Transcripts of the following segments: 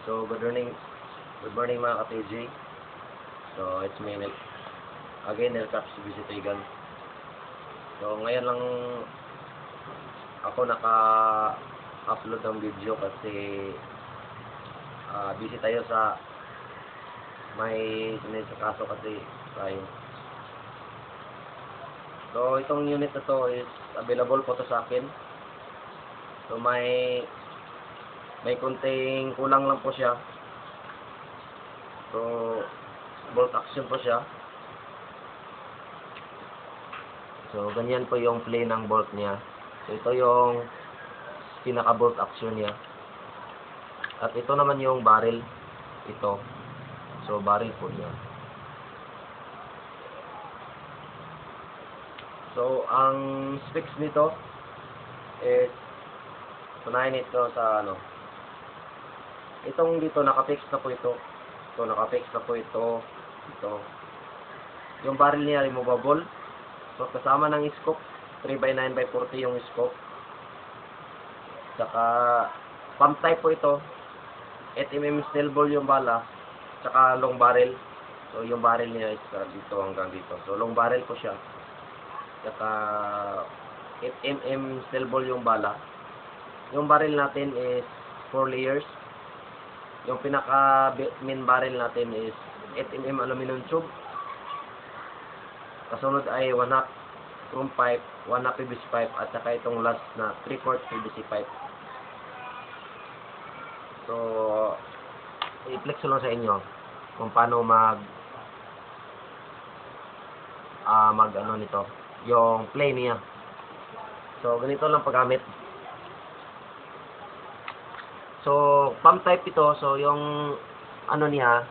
So, good morning mga ka-TJ. So, it's me again, Nelcaps Visitigan. So, ngayon lang ako naka-upload ng video kasi busy tayo sa may sinisakaso kasi tayo. So, itong unit na to is available po to sa akin. So, may konting kulang lang po siya. So, bolt action po siya. So, ganyan po yung play ng bolt niya. So, ito yung pinaka-bolt action niya. At ito naman yung barrel. Ito. So, barrel po niya. So, ang specs nito is tunahin ito sa itong dito naka-fix na po ito. So, naka-fix na po ito. Ito. Yung barrel niya removable. So, kasama ng scope. 3x9x40 yung scope. Saka, pump type po ito. 8mm steel ball yung bala. Saka, long barrel. So, yung barrel niya is dito hanggang dito. So, long barrel po siya. Saka, 8mm steel ball yung bala. Yung barrel natin is 4 layers. Yung pinaka main barrel natin is 8mm aluminum tube. Kasunod ay 1/2 chrome pipe, 1/2 PVC pipe, at saka itong last na 3/4 PVC pipe. So, i-flex ko lang sa inyo kung paano mag nito, yung play niya. So, ganito lang paggamit. So, pump type ito. So, yung niya,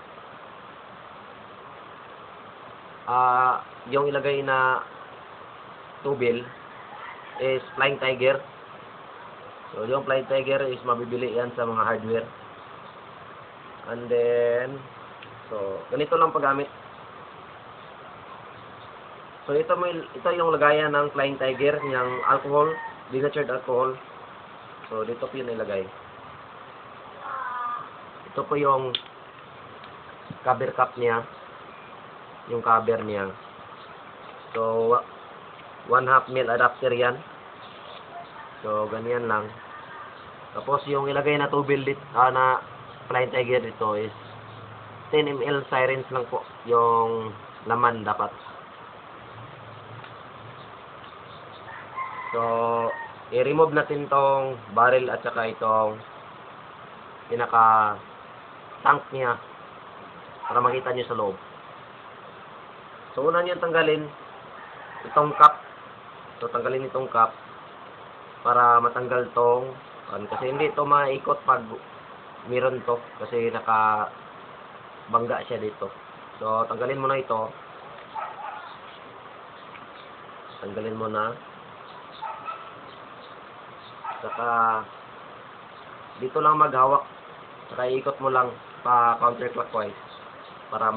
yung ilagay na tubil is Flying Tiger. So, yung Flying Tiger is mabibili yan sa mga hardware. And then, so, ganito lang paggamit. So, ito yung lagayan ng Flying Tiger, ng alcohol, denatured alcohol. So, dito po yun ilagay. Ito po yung cover cap niya. Yung cover niya. So, 1/2 mil adapter yan. So, ganyan lang. Tapos, yung ilagay na tubil dito, na Flying Tiger dito is 10 ml sirens lang po. Yung laman dapat. So, i-remove natin tong barrel at saka itong pinaka tank niya para makita nyo sa loob. So, una nyo tanggalin itong cap. So, tanggalin itong cap para matanggal tong kasi hindi ito maikot pag meron to kasi nakabangga siya dito. So, tanggalin mo na ito. Tanggalin mo na. Saka dito lang maghawak. Saka iikot mo lang pa counterclockwise para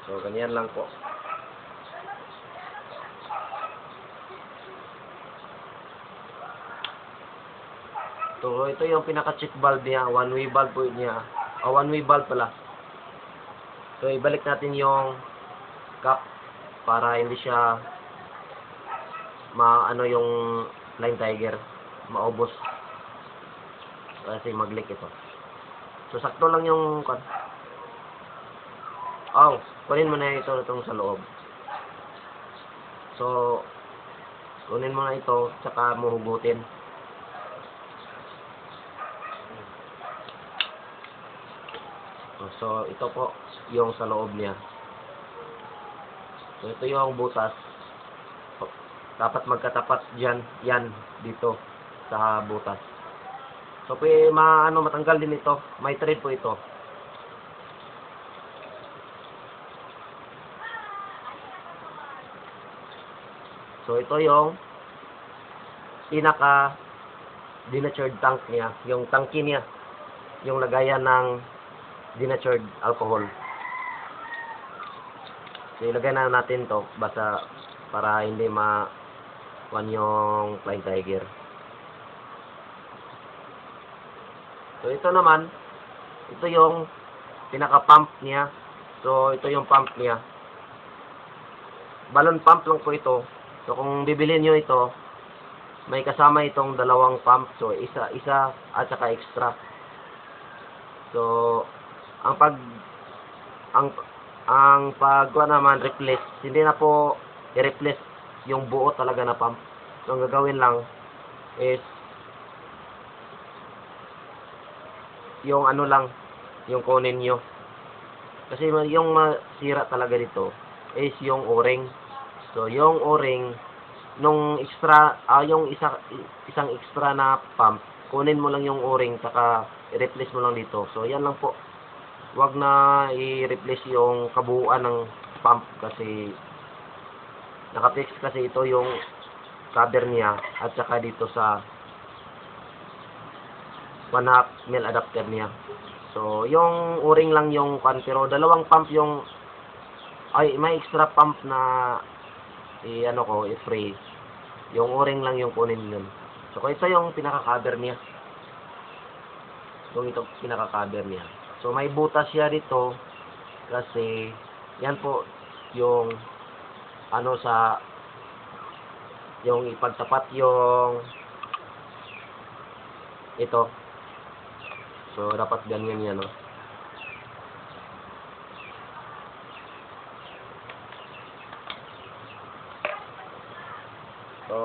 So, ganyan lang po. So, ito yung pinaka-check valve niya. One-way valve po niya. One-way valve pala. So, ibalik natin yung cap para hindi siya yung Flying Tiger maubos. Kasi mag-leak ito. So, sakto lang yung kunin mo na itong sa loob. So, kunin mo na ito, tsaka mo hugutin. So, ito po yung sa loob niya. So, ito yung butas. Dapat magkatapat yan dito sa butas. So, matanggal din ito. May thread po ito. So, ito yung pinaka denatured tank niya. Yung tangki niya. Yung lagayan ng denatured alcohol. So, ilagay na natin to basta para hindi yung Flying Tiger. So ito naman, ito yung pinaka-pump niya. So ito yung pump niya. Balloon pump lang po ito. So kung bibilhin nyo ito, may kasama itong dalawang pump. So isa at saka extra. So ang pagkuha naman replace, hindi na po i-replace yung buo talaga na pump. So ang gagawin lang is yung ano lang, yung kunin nyo. Kasi yung masira talaga dito is yung o-ring. So yung o-ring nung extra, yung isang extra na pump, kunin mo lang yung o-ring saka i-replace mo lang dito. So yan lang po. Wag na i-replace yung kabuuan ng pump kasi naka-fix kasi ito yung cover niya at saka dito sa 1/2 mil adapter niya. So yung o-ring lang yung pero dalawang pump yung may extra pump na i-free. Yung o-ring lang yung kunin nun. So ito yung pinaka-cover niya. Ito pinaka-cover niya. So may butas siya dito kasi yan po yung yung ipagtapat yung ito. So dapat ganyan yan, no? So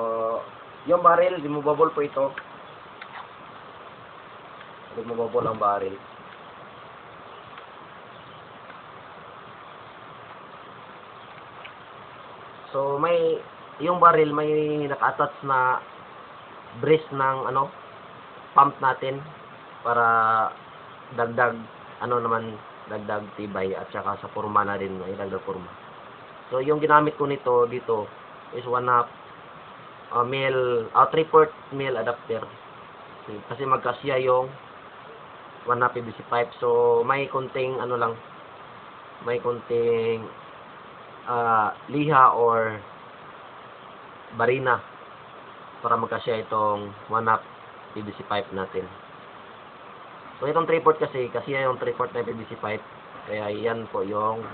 yung barrel, removable po ito. Removable ang barrel. So yung barrel may naka-attach na brace ng pump natin para dagdag tibay at saka sa forma na rin may dagdag forma. So yung ginamit ko nito dito is 1/2 mil 3/4 mil adapter. Kasi magkasya yung 1/2 PVC pipe. So may konting may konting liha or barina para magkasya itong 1/2 PVC pipe natin. So itong 3/4 kasi yung 3/4 na PVC pipe, kaya yan po yung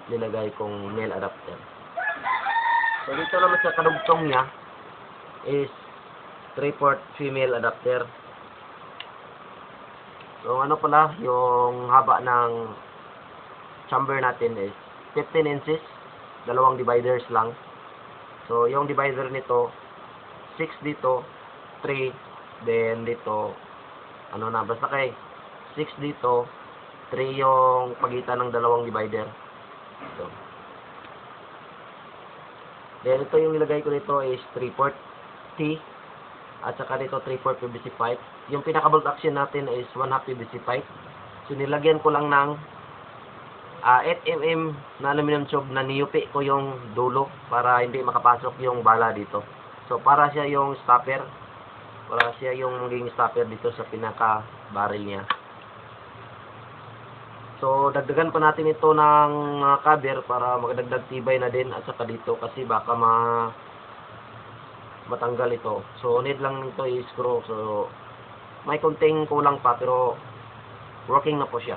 nilagay kong male adapter. So dito naman sa kadugtong niya is 3/4 female adapter. So yung haba ng chamber natin is 15 inches, dalawang dividers lang. So yung divider nito 6 dito, 3, then dito basta 6 dito, 3 yung pagitan ng dalawang divider. So then ito yung nilagay ko dito is 3/4 T at saka dito 3/4 PVC pipe. Yung pinaka-bolt action natin is 1/2 PVC pipe. So nilagyan ko lang ng 8mm na aluminum tube na niyupi ko yung dulo para hindi makapasok yung bala dito. So para siya yung stopper, para siya yung maging stopper dito sa pinaka-barrel niya. So dagdagan pa natin ito ng cover para magdagdag tibay na din at saka dito kasi baka matanggal ito. So need lang nito i-screw. So may konting kulang pa pero working na po siya.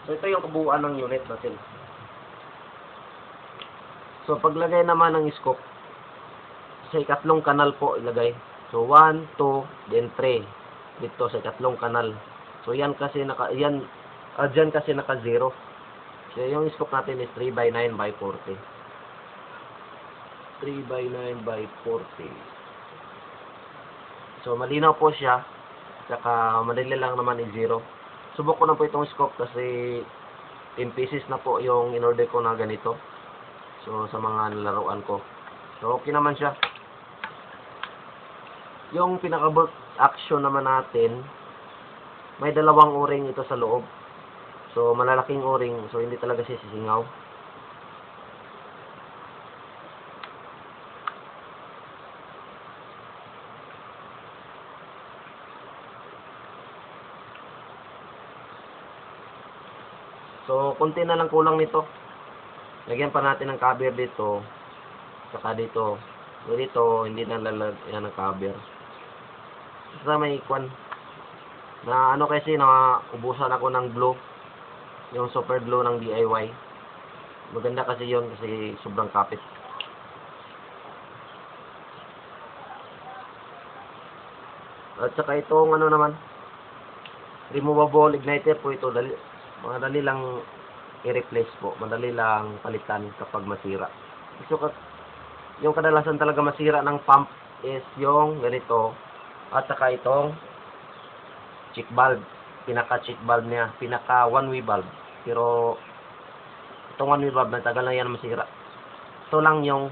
So ito yung kabuuan ng unit natin. So paglagay naman ng scoop, sa ikatlong kanal po ilagay. So 1, 2, then 3 dito sa ikatlong kanal. So yan kasi dyan kasi naka 0. So yung scoop natin is 3/9/40. 3/9/40. So malinaw po siya. Saka madali lang naman i-0. Subok ko na po itong scope kasi 10 pieces na po yung in-order ko na ganito. So sa mga laruan ko. So okay naman siya. Yung pinaka-bolt action naman natin, may dalawang o-ring ito sa loob. So malalaking o-ring, so hindi talaga siya sisingaw. So, konti na lang kulang nito. Lagyan pa natin ng cover dito. Saka dito. So, dito, hindi na lalagyan ng cover. Basta may Na ano kasi, na ubusan ako ng glue. Yung super glue ng DIY. Maganda kasi yun kasi sobrang kapit. At saka itong ano naman, removable igniter po ito. Madali lang i-replace po. Madali lang palitan kapag masira. So, yung kadalasan talaga masira ng pump is yung ganito. At saka itong check valve. Pinaka check valve niya. Pinaka one way valve. Pero itong one way valve, natagal na yan masira. Ito lang yung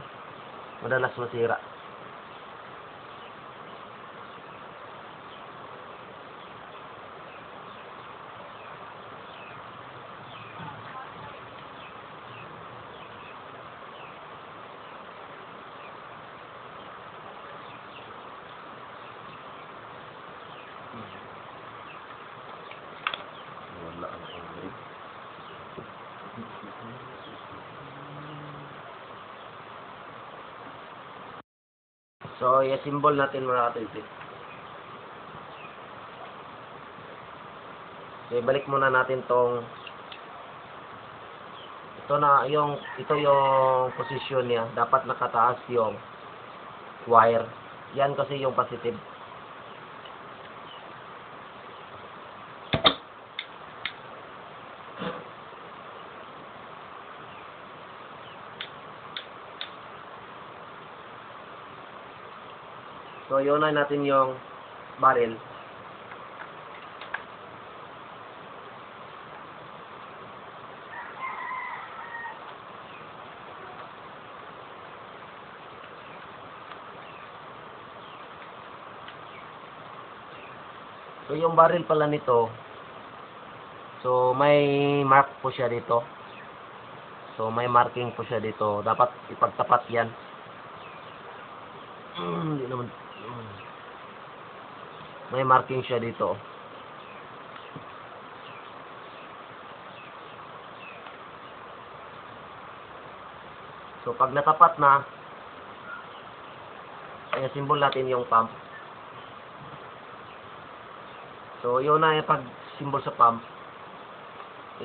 madalas masira. Wala ang English. So, i-symbol natin mga kapatid. So, ibalik muna natin tong ito yung position niya. Dapat nakataas yung wire. Yan kasi yung positive. So, yun na natin yung barrel. So, yung barrel pala nito, so, may mark po siya dito. So, may marking po siya dito. Dapat ipagtapat yan. Hindi naman. May marking siya dito. So, pag natapat na, ay symbol natin yung pump. So, yun na yung pag-symbol sa pump.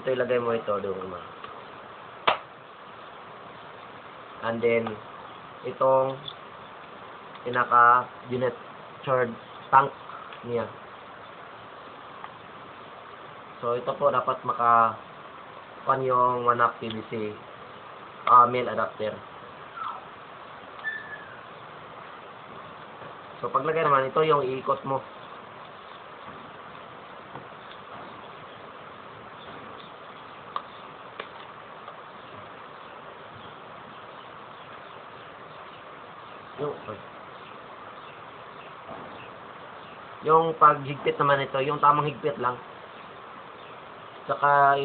Ito ilagay mo ito doon. And then, itong pinaka-unit charge tank niya. So, ito po dapat pan yung 1/2 PVC male adapter. So, paglagay naman, ito yung iikot mo. Yung paghigpit naman ito, yung tamang higpit lang. Saka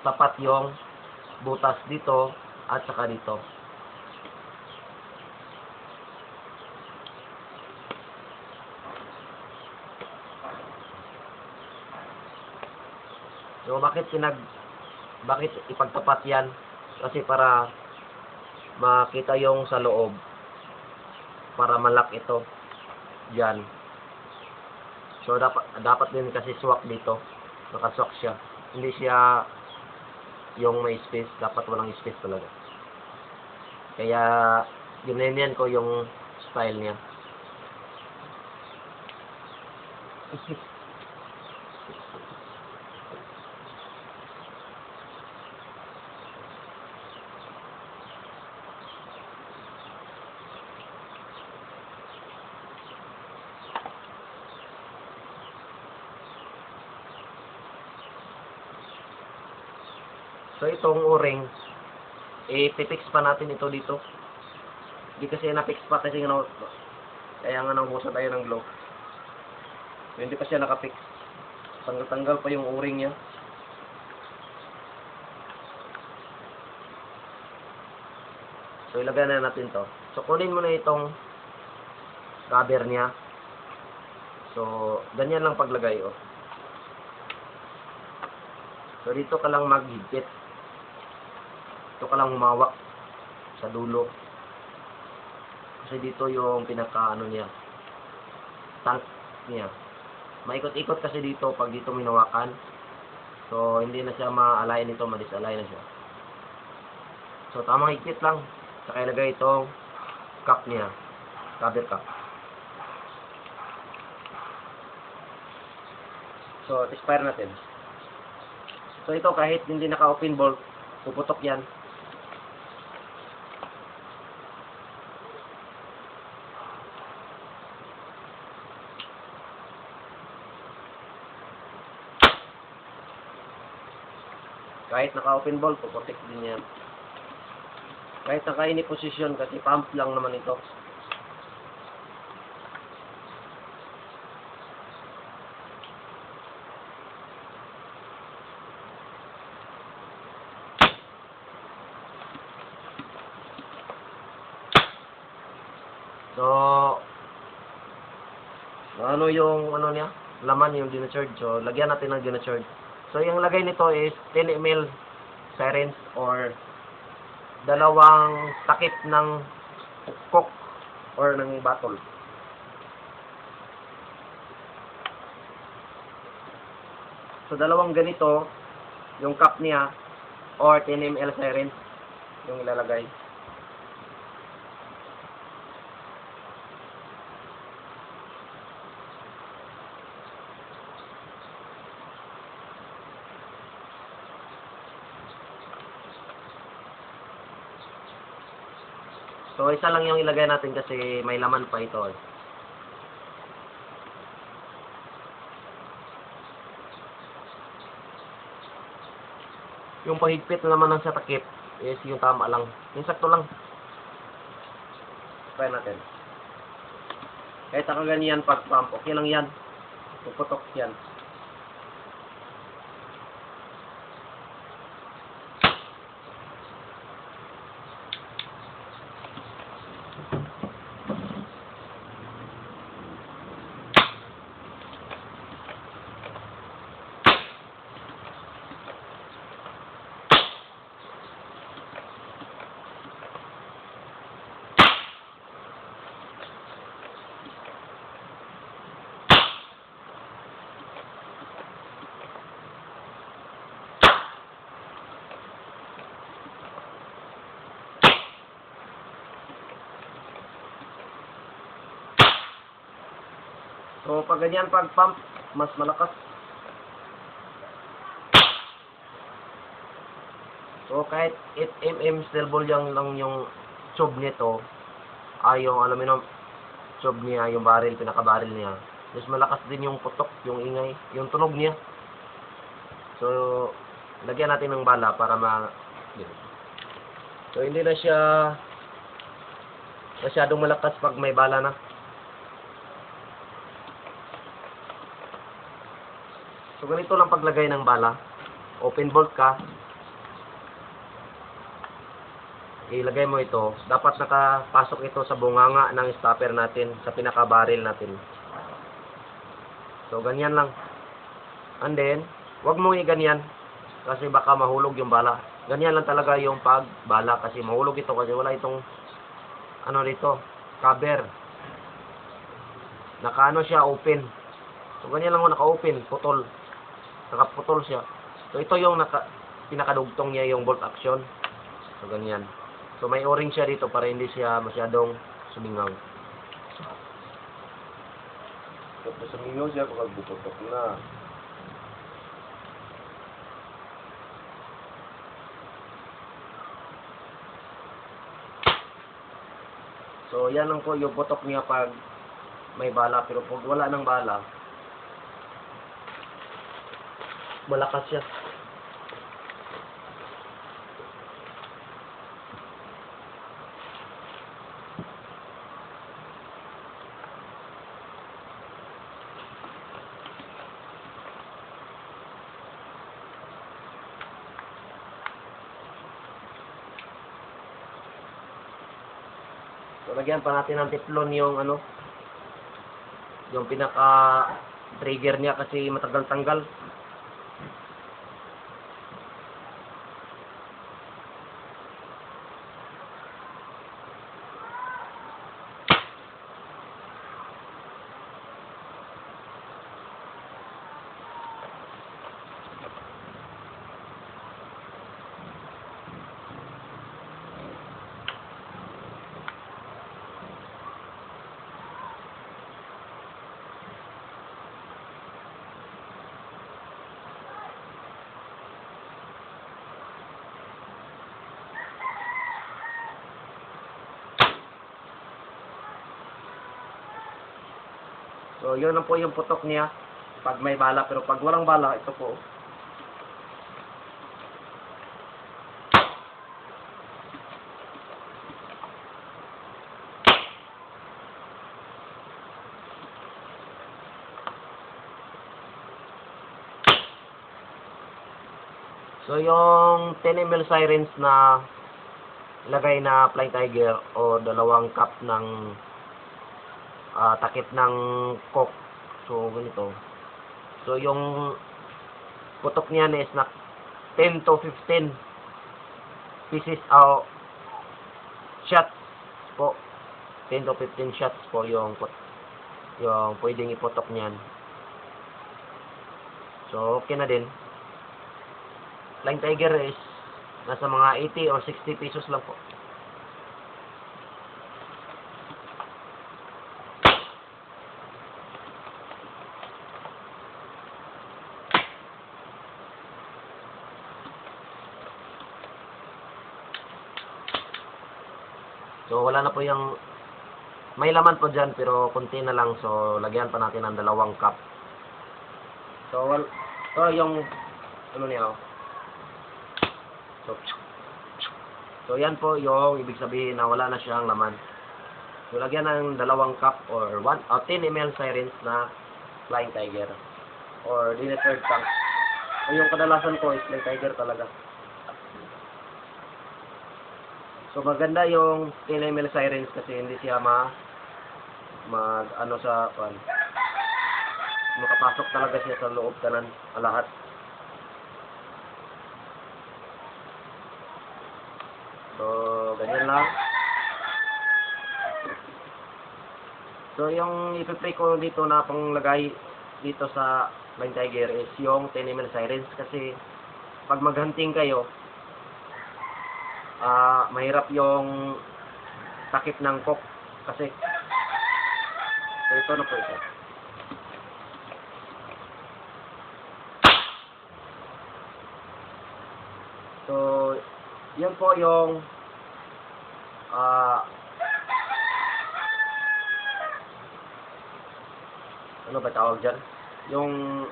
tapat yung butas dito at saka dito. So bakit ipagtapat yan? Kasi para makita yung sa loob. Para malak ito diyan. So, dapat din kasi swak dito. Nakaswak siya. Hindi siya yung may space. Dapat walang space talaga. Kaya, ginanyan ko yung style niya. So, itong o-ring, i-fix pa natin ito dito. Hindi kasi na-fix pa kasi kaya nga naubusan tayo ng glue. So, hindi pa siya naka-fix. Tanggal-tanggal pa yung o-ring niya. So, ilagay na natin to. So, kunin mo na itong rubber niya. So, ganyan lang paglagay, oh. So, dito ka lang maghigpit. Dito ka lang humawak sa dulo. Kasi dito yung pinaka niya, tank niya. maikot-ikot kasi dito pag dito minawakan. So, hindi na siya ma-align nito, ma-disalign na siya. So, tamang higpit lang. Saka ilagay itong cap niya. Cover cap. So, expire natin. So, ito kahit hindi naka-open bolt, puputok yan. Kahit naka-open bolt, puputok din yan. Kahit naka-ini position kasi pump lang naman ito. So, ano yung ano niya? Laman yung dinacharge. So, lagyan natin ng dinacharge. So, yung lagay nito is 10 ml syringe or dalawang takip ng coke or ng bottle. So, dalawang ganito yung cup niya or 10 ml syringe yung ilalagay. So, isa lang yung ilagay natin kasi may laman pa ito. Yung pahigpit na naman ng sa takip is yung tama lang. Yung sakto lang. Try natin. Kahit nakaganyan pag pump, okay lang yan. Puputok yan. So, pag ganyan pag pump, mas malakas. So, kahit 8 mm steel ball lang yung tube nito, ay yung aluminum tube niya, yung barrel, pinaka-barrel niya. Mas malakas din yung putok, yung ingay, yung tunog niya. So, lagyan natin ng bala para So, hindi na siya masyadong malakas pag may bala na. So, ganito lang paglagay ng bala. Open bolt ka. Ilagay mo ito. Dapat nakapasok ito sa bunganga ng stopper natin, sa pinaka-barrel natin. So, ganyan lang. And then, wag mong i-ganyan kasi baka mahulog yung bala. Ganyan lang talaga yung pagbala kasi mahulog ito kasi wala itong ano dito, cover. Naka-ano siya, open. So, ganyan lang naka-open, putol. Nakaputol siya. So, ito yung pinakadugtong niya yung bolt action. So, ganyan. So, may o-ring siya dito para hindi siya masyadong sumingaw. Tapos sumingaw siya kapag bututok na. So, yan lang po yung putok niya pag may bala. Pero pag wala ng bala, malakas siya. So, lagyan pa natin ng teflon yung ano, yung pinaka trigger niya kasi matagal tanggal. So, yun lang po yung putok niya pag may bala. Pero pag walang bala, ito po. So, yung 10 ml sirens na lagay na Flying Tiger o dalawang cup ng takip ng coke. So, ganito. So, yung putok niyan is na 10 to 15 pieces shots po. 10 to 15 shots po yung pwedeng iputok niyan. So, okay na din. Flying Tiger is nasa mga 80 or 60 pesos lang po. So, wala na po yung may laman po dyan pero konti na lang. So, lagyan pa natin ng 2 cup. So, yung ano niya, So, yan po yung ibig sabihin na wala na siyang laman. So, lagyan ng 2 cup or 10 ml sirens na Flying Tiger or denatured tank. So, yung kadalasan ko is Flying Tiger talaga. So, maganda yung 10 ml sirens kasi hindi siya makapasok talaga siya sa loob tanan lahat. So, ganyan lang. So, yung ipiplay ko dito na panglagay dito sa Flying Tiger is yung 10 ml sirens kasi pag maghunting kayo, mahirap yung takip ng coke kasi so, ito na po ito. So, yan po yung ano ba tawag dyan? Yung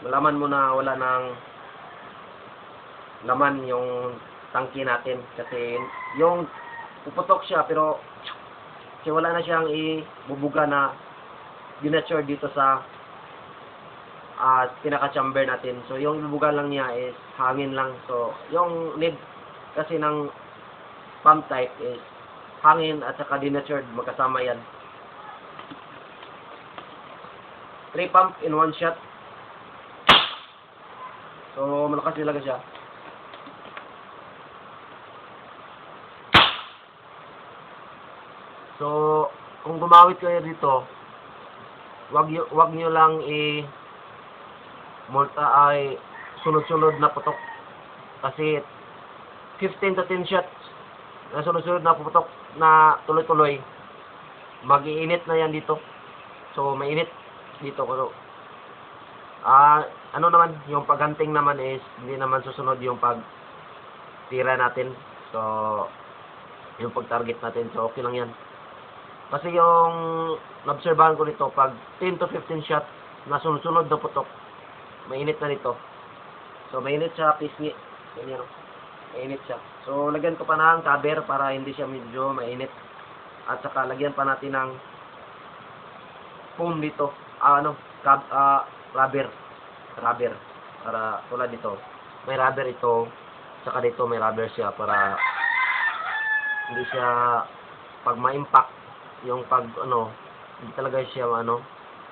malaman mo na wala ng laman yung tangki natin kasi yung puputok siya pero kasi wala na siyang ibubuga na denatured dito sa pinaka-chamber natin. So, yung ibubuga lang niya is hangin lang. So, yung need kasi ng pump type is hangin at saka denatured, magkasama yan. 3 pump in 1 shot. So, malakas talaga siya. So, kung gumawit kayo dito, wag niyo lang sunod-sunod na putok. Kasi 15 to 10 shots na sunod-sunod na putok na tuloy-tuloy, mag-iinit na yan dito. So, mainit dito ko. Ano naman, yung paghanting naman is hindi naman susunod yung pagtira natin. So, yung pag-target natin. So, okay lang yan. Kasi yung naobserbahan ko nito, pag 10 to 15 shots na sunod-sunod na putok, mainit na nito. So, mainit siya, pisngi. Ganyan, mainit siya. So, lagyan ko pa ng cover para hindi siya medyo mainit. At saka, lagyan pa natin ng foam dito. Rubber. Para tulad dito. May rubber ito. Saka dito may rubber siya para hindi siya pag ma-impact yung hindi talaga siya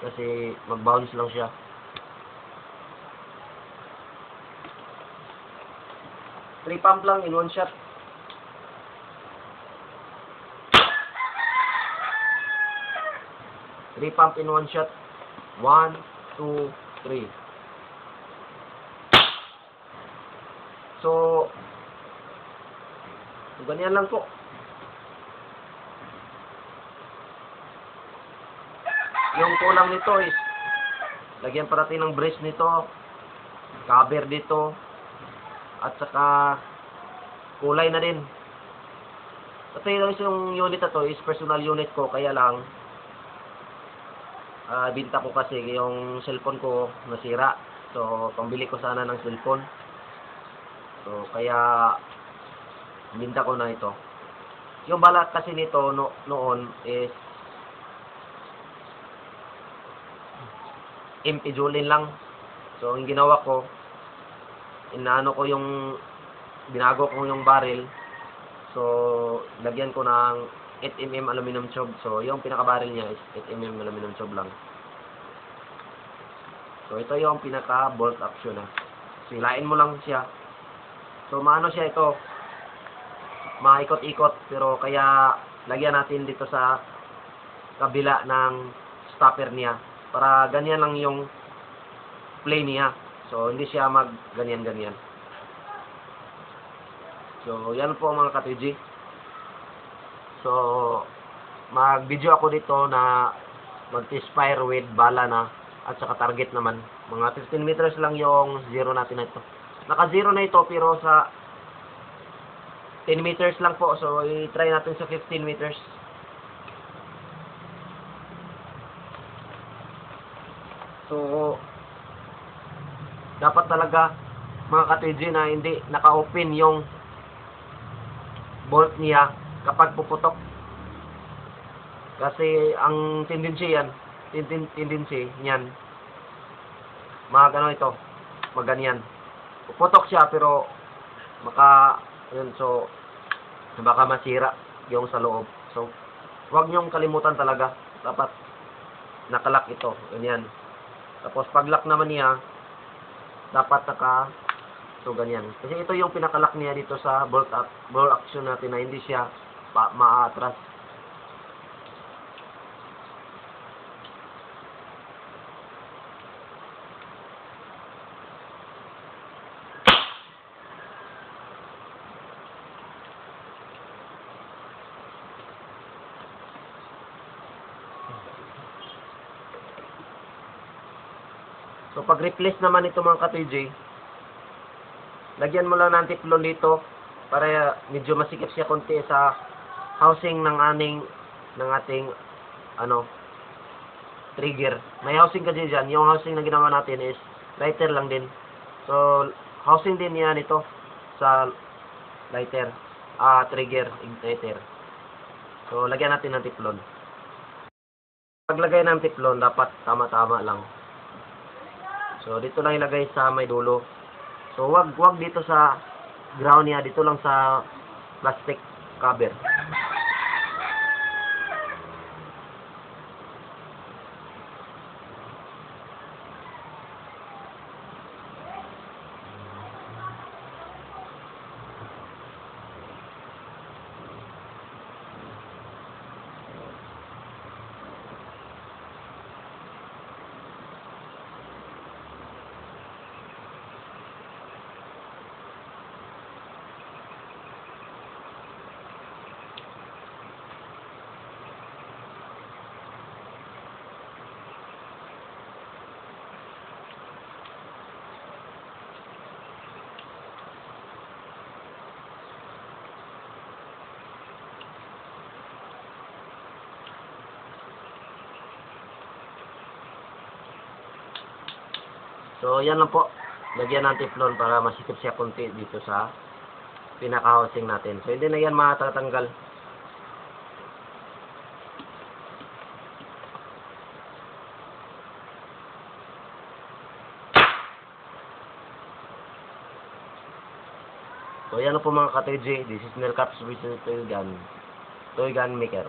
kasi mag-bounce lang siya. Three pump lang in 1 shot. Three pump in 1 shot. 1, 2, 3. So, ganyan lang po. Yung kulang nito is lagyan pa natin ng brace nito, cover dito, at saka kulay na din. Kasi yung unit na to is personal unit ko, kaya lang Binta ko kasi yung cellphone ko nasira. So, pambili ko sana ng cellphone. So, kaya binta ko na ito. Yung balat kasi nito noon is empty julin lang. So, yung ginawa ko, binago ko yung barrel. So, lagyan ko ng 8mm aluminum tube. So, yung pinaka-barrel niya is 8mm aluminum tube lang. So, ito yung pinaka-bolt action na. Silain mo lang siya. So, maano siya ito. Maikot-ikot. Pero, kaya, lagyan natin dito sa kabila ng stopper niya. Para ganyan lang yung play niya. So, hindi siya mag-ganyan-ganyan. So, yan po mga ka-TG. So, mag-video ako dito na mag-test fire with bala na at saka target naman. Mga 15 meters lang yung zero natin na ito. Naka-zero na ito pero sa 10 meters lang po. So, i-try natin sa 15 meters. So, dapat talaga mga ka-TG na hindi naka-open yung bolt niya kapag puputok. Kasi ang tendency niyan maganyan. Puputok siya pero so baka masira yung sa loob. So wag niyong kalimutan talaga, dapat nakalak ito, ganyan. Tapos pag lock naman niya dapat so ganyan. Kasi ito yung pinakalock niya dito sa bolt action natin na hindi siya maatras. So pag replace naman ito mga ka-TG, lagyan mo lang ng tiplon dito para medyo masikip siya konti sa housing ng ating trigger. May housing kasi dyan. Yung housing na ginawa natin is lighter lang din. So housing din yan ito sa lighter, trigger, igniter. So lagyan natin ng tiplon. Paglagay ng tiplon dapat tama-tama lang. So dito lang ilagay sa may dulo. So wag dito sa ground niya, dito lang sa plastic cover. So, yan lang po. Lagyan ng teflon para masikip siya konti dito sa pinaka-housing natin. So, hindi na yan matatanggal. So, yan na po mga ka-TG. This is Melcaps Business Toy Gun Maker.